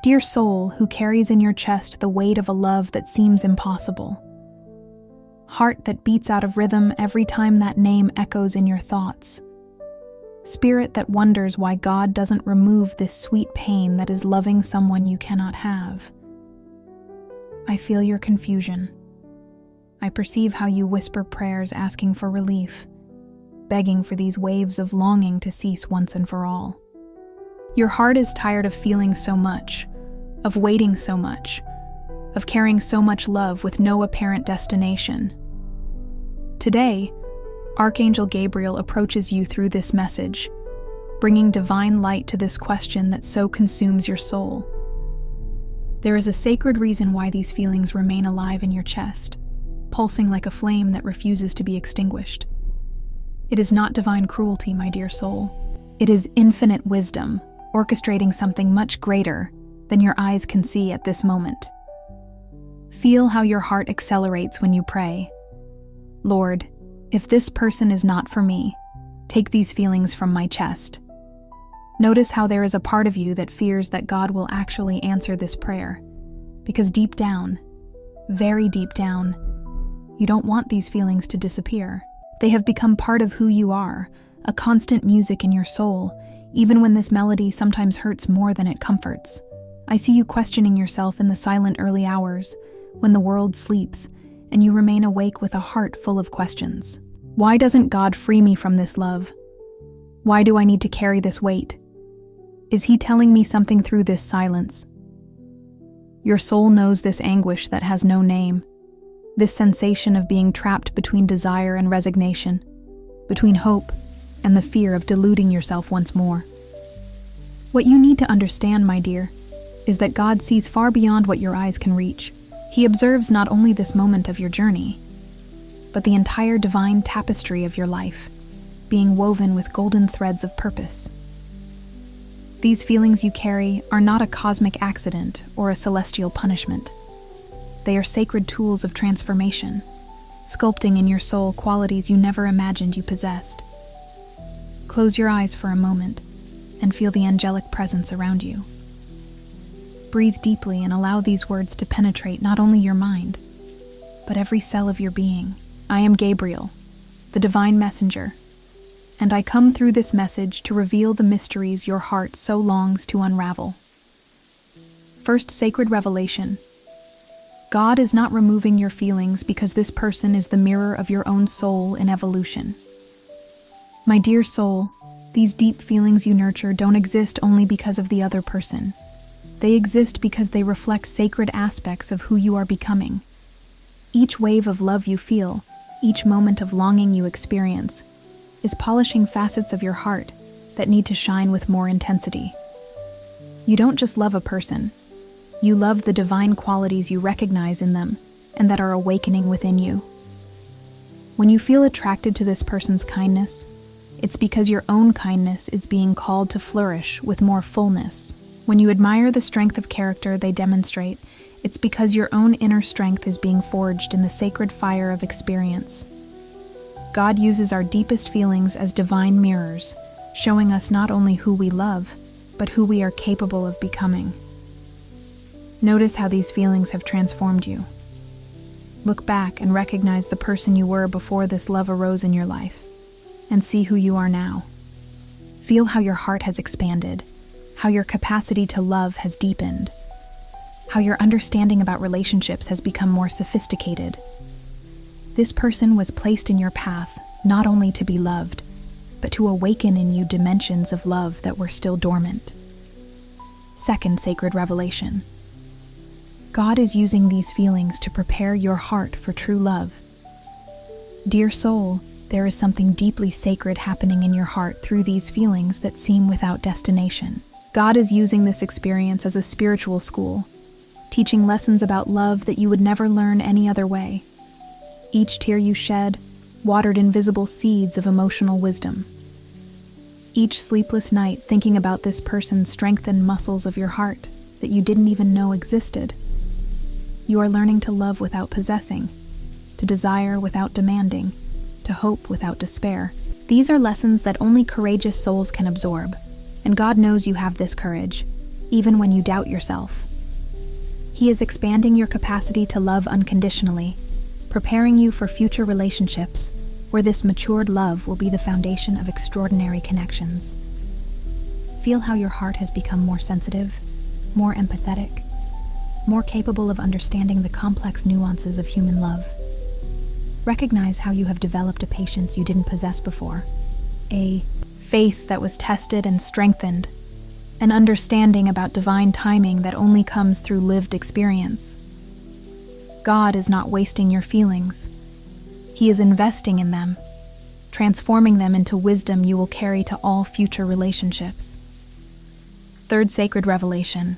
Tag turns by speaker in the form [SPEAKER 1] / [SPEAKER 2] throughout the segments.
[SPEAKER 1] Dear soul who carries in your chest the weight of a love that seems impossible. Heart that beats out of rhythm every time that name echoes in your thoughts. Spirit that wonders why God doesn't remove this sweet pain that is loving someone you cannot have. I feel your confusion. I perceive how you whisper prayers asking for relief, begging for these waves of longing to cease once and for all. Your heart is tired of feeling so much, of waiting so much, of carrying so much love with no apparent destination. Today, Archangel Gabriel approaches you through this message, bringing divine light to this question that so consumes your soul. There is a sacred reason why these feelings remain alive in your chest, pulsing like a flame that refuses to be extinguished. It is not divine cruelty, my dear soul. It is infinite wisdom, orchestrating something much greater than your eyes can see at this moment. Feel how your heart accelerates when you pray. Lord, if this person is not for me, take these feelings from my chest. Notice how there is a part of you that fears that God will actually answer this prayer, because deep down, very deep down, you don't want these feelings to disappear. They have become part of who you are, a constant music in your soul, even when this melody sometimes hurts more than it comforts. I see you questioning yourself in the silent early hours, when the world sleeps, and you remain awake with a heart full of questions. Why doesn't God free me from this love? Why do I need to carry this weight? Is He telling me something through this silence? Your soul knows this anguish that has no name, this sensation of being trapped between desire and resignation, between hope and the fear of deluding yourself once more. What you need to understand, my dear, is that God sees far beyond what your eyes can reach. He observes not only this moment of your journey, but the entire divine tapestry of your life, being woven with golden threads of purpose. These feelings you carry are not a cosmic accident or a celestial punishment. They are sacred tools of transformation, sculpting in your soul qualities you never imagined you possessed. Close your eyes for a moment and feel the angelic presence around you. Breathe deeply and allow these words to penetrate not only your mind, but every cell of your being. I am Gabriel, the divine messenger, and I come through this message to reveal the mysteries your heart so longs to unravel. First sacred revelation. God is not removing your feelings because this person is the mirror of your own soul in evolution. My dear soul, these deep feelings you nurture don't exist only because of the other person. They exist because they reflect sacred aspects of who you are becoming. Each wave of love you feel, each moment of longing you experience, is polishing facets of your heart that need to shine with more intensity. You don't just love a person, you love the divine qualities you recognize in them and that are awakening within you. When you feel attracted to this person's kindness, it's because your own kindness is being called to flourish with more fullness. When you admire the strength of character they demonstrate, it's because your own inner strength is being forged in the sacred fire of experience. God uses our deepest feelings as divine mirrors, showing us not only who we love, but who we are capable of becoming. Notice how these feelings have transformed you. Look back and recognize the person you were before this love arose in your life, and see who you are now. Feel how your heart has expanded, how your capacity to love has deepened, how your understanding about relationships has become more sophisticated. This person was placed in your path not only to be loved, but to awaken in you dimensions of love that were still dormant. Second sacred revelation. God is using these feelings to prepare your heart for true love. Dear soul, there is something deeply sacred happening in your heart through these feelings that seem without destination. God is using this experience as a spiritual school, teaching lessons about love that you would never learn any other way. Each tear you shed watered invisible seeds of emotional wisdom. Each sleepless night thinking about this person strengthened muscles of your heart that you didn't even know existed. You are learning to love without possessing, to desire without demanding, to hope without despair. These are lessons that only courageous souls can absorb, and God knows you have this courage. even when you doubt yourself. He is expanding your capacity to love unconditionally, preparing you for future relationships where this matured love will be the foundation of extraordinary connections. Feel how your heart has become more sensitive, more empathetic, more capable of understanding the complex nuances of human love. Recognize how you have developed a patience you didn't possess before, a faith that was tested and strengthened, an understanding about divine timing that only comes through lived experience. God is not wasting your feelings. He is investing in them, transforming them into wisdom you will carry to all future relationships. Third sacred revelation.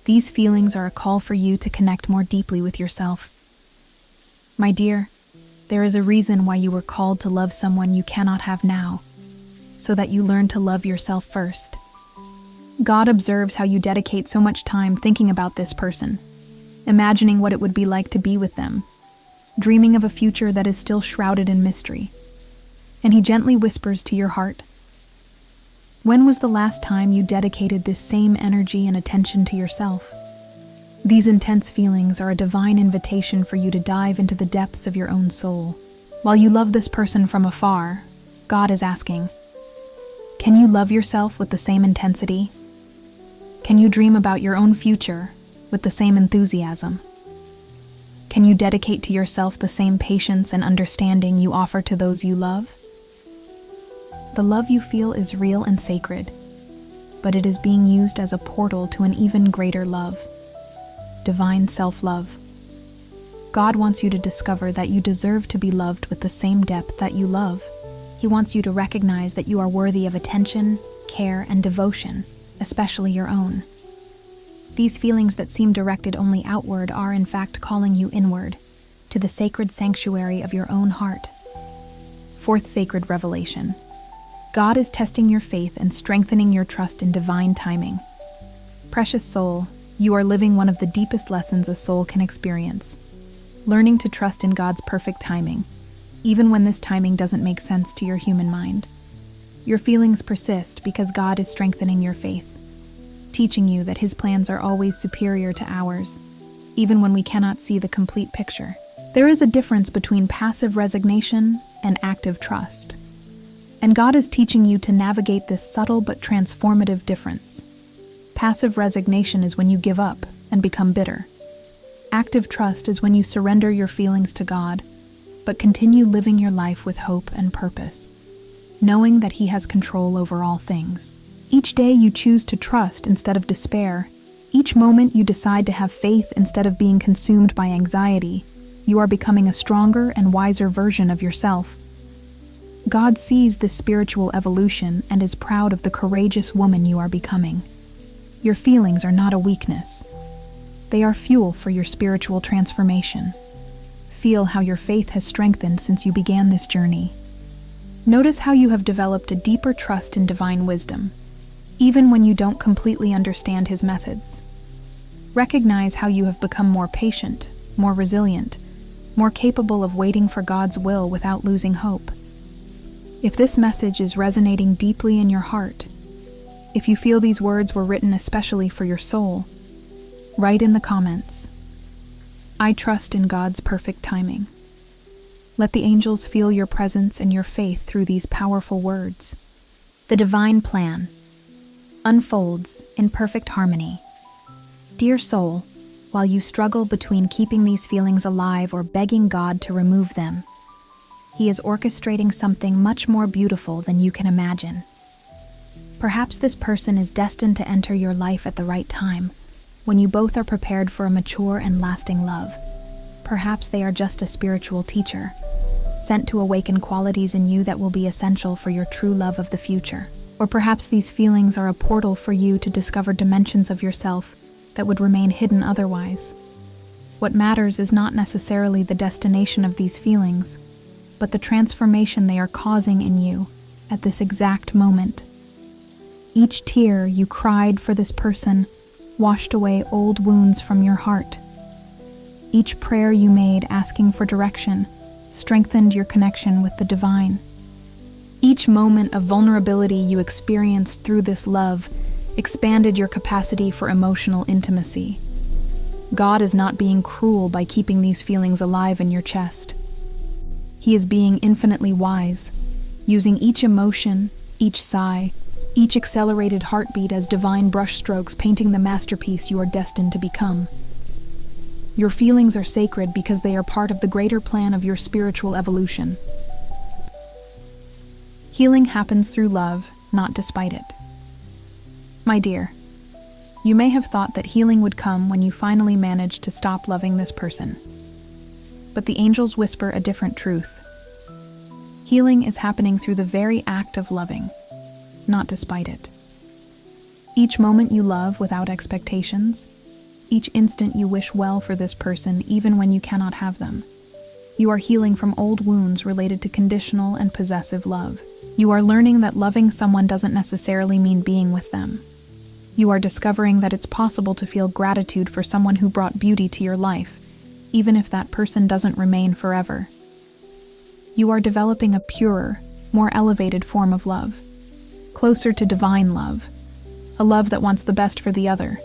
[SPEAKER 1] These feelings are a call for you to connect more deeply with yourself. My dear, there is a reason why you were called to love someone you cannot have now, so that you learn to love yourself first. God observes how you dedicate so much time thinking about this person, imagining what it would be like to be with them, dreaming of a future that is still shrouded in mystery. And He gently whispers to your heart, when was the last time you dedicated this same energy and attention to yourself? These intense feelings are a divine invitation for you to dive into the depths of your own soul. While you love this person from afar, God is asking, can you love yourself with the same intensity? Can you dream about your own future with the same enthusiasm? Can you dedicate to yourself the same patience and understanding you offer to those you love? The love you feel is real and sacred, but it is being used as a portal to an even greater love, divine self-love. God wants you to discover that you deserve to be loved with the same depth that you love. He wants you to recognize that you are worthy of attention, care, and devotion, especially your own. These feelings that seem directed only outward are in fact calling you inward, to the sacred sanctuary of your own heart. Fourth sacred revelation. God is testing your faith and strengthening your trust in divine timing. Precious soul, you are living one of the deepest lessons a soul can experience, learning to trust in God's perfect timing, even when this timing doesn't make sense to your human mind. Your feelings persist because God is strengthening your faith, teaching you that His plans are always superior to ours, even when we cannot see the complete picture. There is a difference between passive resignation and active trust, and God is teaching you to navigate this subtle but transformative difference. Passive resignation is when you give up and become bitter. Active trust is when you surrender your feelings to God, but continue living your life with hope and purpose, knowing that He has control over all things. Each day you choose to trust instead of despair. Each moment you decide to have faith instead of being consumed by anxiety. You are becoming a stronger and wiser version of yourself. God sees this spiritual evolution and is proud of the courageous woman you are becoming. Your feelings are not a weakness. They are fuel for your spiritual transformation. Feel how your faith has strengthened since you began this journey. Notice how you have developed a deeper trust in divine wisdom, even when you don't completely understand His methods. Recognize how you have become more patient, more resilient, more capable of waiting for God's will without losing hope. If this message is resonating deeply in your heart, if you feel these words were written especially for your soul, write in the comments, I trust in God's perfect timing. Let the angels feel your presence and your faith through these powerful words. The divine plan unfolds in perfect harmony. Dear soul, while you struggle between keeping these feelings alive or begging God to remove them, He is orchestrating something much more beautiful than you can imagine. Perhaps this person is destined to enter your life at the right time, when you both are prepared for a mature and lasting love. Perhaps they are just a spiritual teacher, sent to awaken qualities in you that will be essential for your true love of the future. Or perhaps these feelings are a portal for you to discover dimensions of yourself that would remain hidden otherwise. What matters is not necessarily the destination of these feelings, but the transformation they are causing in you at this exact moment. Each tear you cried for this person washed away old wounds from your heart. Each prayer you made asking for direction strengthened your connection with the divine. Each moment of vulnerability you experienced through this love expanded your capacity for emotional intimacy. God is not being cruel by keeping these feelings alive in your chest. He is being infinitely wise, using each emotion, each sigh, each accelerated heartbeat as divine brushstrokes painting the masterpiece you are destined to become. Your feelings are sacred because they are part of the greater plan of your spiritual evolution. Healing happens through love, not despite it. My dear, you may have thought that healing would come when you finally managed to stop loving this person. But the angels whisper a different truth. Healing is happening through the very act of loving, not despite it. Each moment you love without expectations, each instant you wish well for this person even when you cannot have them, you are healing from old wounds related to conditional and possessive love. You are learning that loving someone doesn't necessarily mean being with them. You are discovering that it's possible to feel gratitude for someone who brought beauty to your life, even if that person doesn't remain forever. You are developing a purer, more elevated form of love, closer to divine love, a love that wants the best for the other,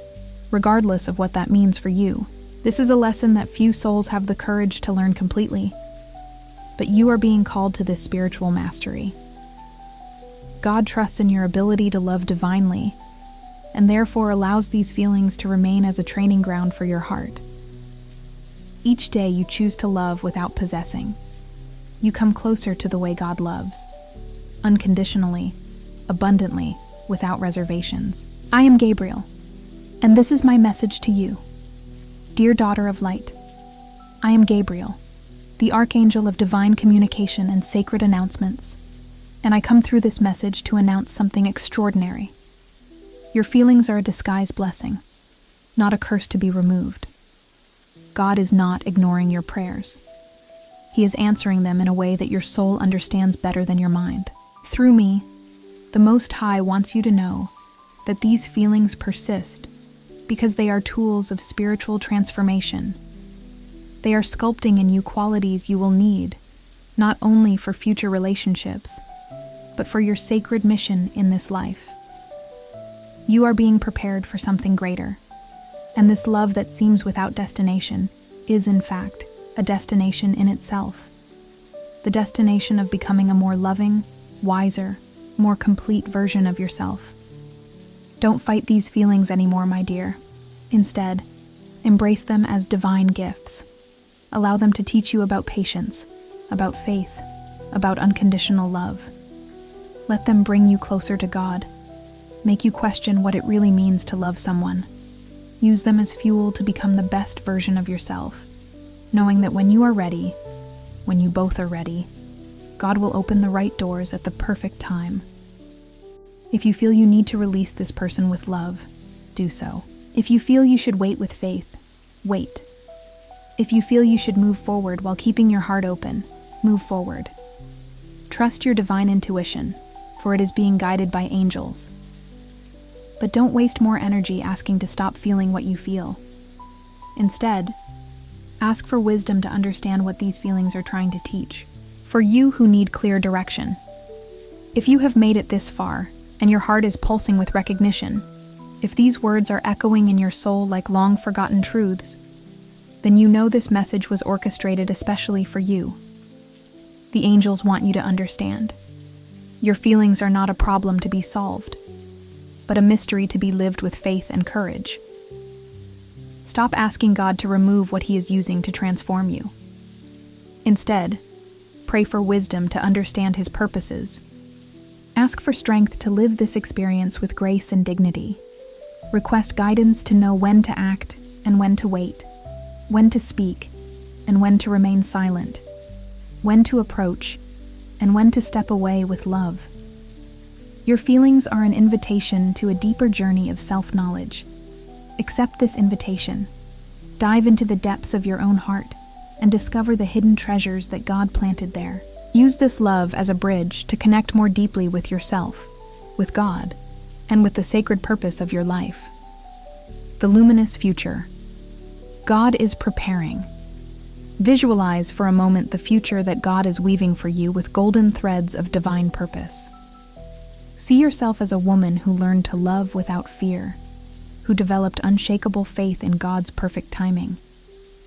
[SPEAKER 1] regardless of what that means for you. This is a lesson that few souls have the courage to learn completely, but you are being called to this spiritual mastery. God trusts in your ability to love divinely, and therefore allows these feelings to remain as a training ground for your heart. Each day you choose to love without possessing. You come closer to the way God loves, unconditionally, abundantly, without reservations. I am Gabriel, and this is my message to you. Dear daughter of light, I am Gabriel, the Archangel of divine communication and sacred announcements, and I come through this message to announce something extraordinary. Your feelings are a disguised blessing, not a curse to be removed. God is not ignoring your prayers. He is answering them in a way that your soul understands better than your mind. Through me, the Most High wants you to know that these feelings persist because they are tools of spiritual transformation. They are sculpting in you qualities you will need, not only for future relationships, but for your sacred mission in this life. You are being prepared for something greater, and this love that seems without destination is, in fact, a destination in itself. The destination of becoming a more loving, wiser, more complete version of yourself. Don't fight these feelings anymore, my dear. Instead, embrace them as divine gifts. Allow them to teach you about patience, about faith, about unconditional love. Let them bring you closer to God, make you question what it really means to love someone. Use them as fuel to become the best version of yourself, knowing that when you are ready, when you both are ready, God will open the right doors at the perfect time. If you feel you need to release this person with love, do so. If you feel you should wait with faith, wait. If you feel you should move forward while keeping your heart open, move forward. Trust your divine intuition, for it is being guided by angels. But don't waste more energy asking to stop feeling what you feel. Instead, ask for wisdom to understand what these feelings are trying to teach. For you who need clear direction, if you have made it this far, and your heart is pulsing with recognition, if these words are echoing in your soul like long-forgotten truths, then you know this message was orchestrated especially for you. The angels want you to understand. Your feelings are not a problem to be solved, but a mystery to be lived with faith and courage. Stop asking God to remove what He is using to transform you. Instead, pray for wisdom to understand His purposes. Ask for strength to live this experience with grace and dignity. Request guidance to know when to act and when to wait, when to speak and when to remain silent, when to approach and when to step away with love. Your feelings are an invitation to a deeper journey of self-knowledge. Accept this invitation. Dive into the depths of your own heart and discover the hidden treasures that God planted there. Use this love as a bridge to connect more deeply with yourself, with God, and with the sacred purpose of your life. The luminous future. God is preparing. Visualize for a moment the future that God is weaving for you with golden threads of divine purpose. See yourself as a woman who learned to love without fear, who developed unshakable faith in God's perfect timing,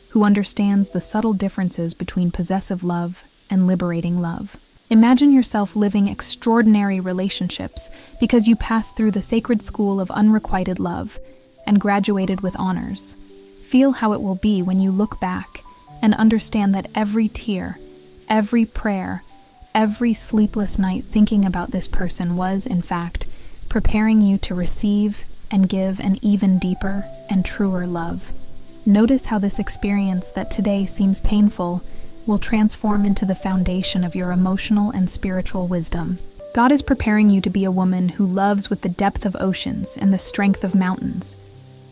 [SPEAKER 1] who understands the subtle differences between possessive love and liberating love. Imagine yourself living extraordinary relationships because you passed through the sacred school of unrequited love and graduated with honors. Feel how it will be when you look back and understand that every tear, every prayer, every sleepless night thinking about this person was, in fact, preparing you to receive and give an even deeper and truer love. Notice how this experience that today seems painful will transform into the foundation of your emotional and spiritual wisdom. God is preparing you to be a woman who loves with the depth of oceans and the strength of mountains.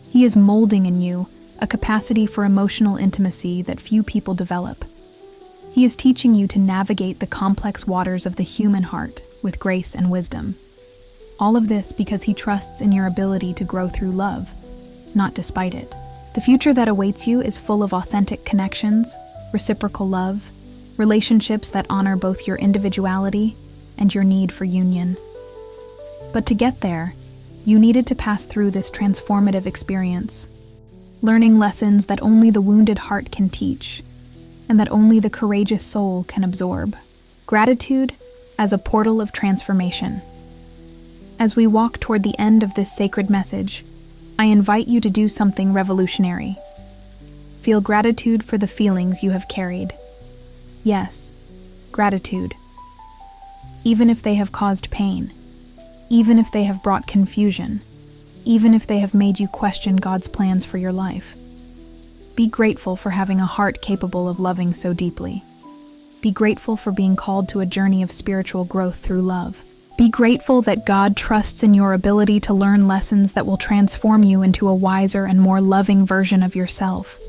[SPEAKER 1] He is molding in you a capacity for emotional intimacy that few people develop. He is teaching you to navigate the complex waters of the human heart with grace and wisdom. All of this because he trusts in your ability to grow through love, not despite it. The future that awaits you is full of authentic connections, reciprocal love, relationships that honor both your individuality and your need for union. But to get there, you needed to pass through this transformative experience, learning lessons that only the wounded heart can teach, and that only the courageous soul can absorb. Gratitude as a portal of transformation. As we walk toward the end of this sacred message, I invite you to do something revolutionary. Feel gratitude for the feelings you have carried. Yes, gratitude. Even if they have caused pain, even if they have brought confusion, even if they have made you question God's plans for your life. Be grateful for having a heart capable of loving so deeply. Be grateful for being called to a journey of spiritual growth through love. Be grateful that God trusts in your ability to learn lessons that will transform you into a wiser and more loving version of yourself.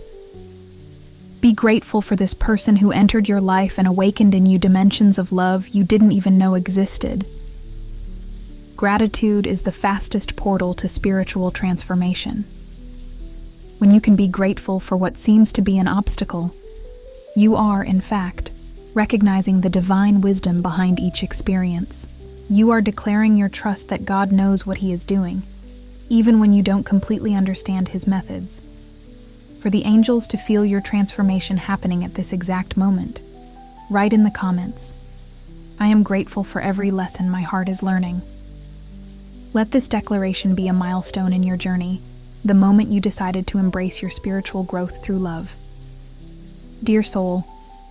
[SPEAKER 1] Be grateful for this person who entered your life and awakened in you dimensions of love you didn't even know existed. Gratitude is the fastest portal to spiritual transformation. When you can be grateful for what seems to be an obstacle, you are, in fact, recognizing the divine wisdom behind each experience. You are declaring your trust that God knows what He is doing, even when you don't completely understand His methods. For the angels to feel your transformation happening at this exact moment, write in the comments, "I am grateful for every lesson my heart is learning." Let this declaration be a milestone in your journey, the moment you decided to embrace your spiritual growth through love. Dear soul,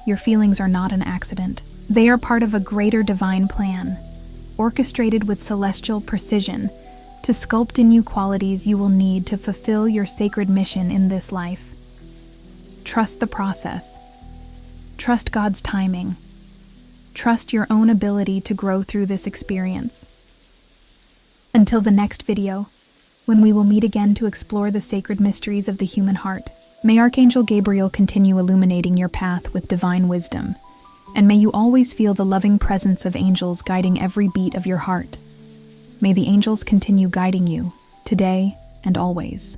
[SPEAKER 1] your feelings are not an accident. They are part of a greater divine plan, orchestrated with celestial precision to sculpt in you qualities you will need to fulfill your sacred mission in this life. Trust the process. Trust God's timing. Trust your own ability to grow through this experience. Until the next video, when we will meet again to explore the sacred mysteries of the human heart, may Archangel Gabriel continue illuminating your path with divine wisdom, and may you always feel the loving presence of angels guiding every beat of your heart. May the angels continue guiding you, today and always.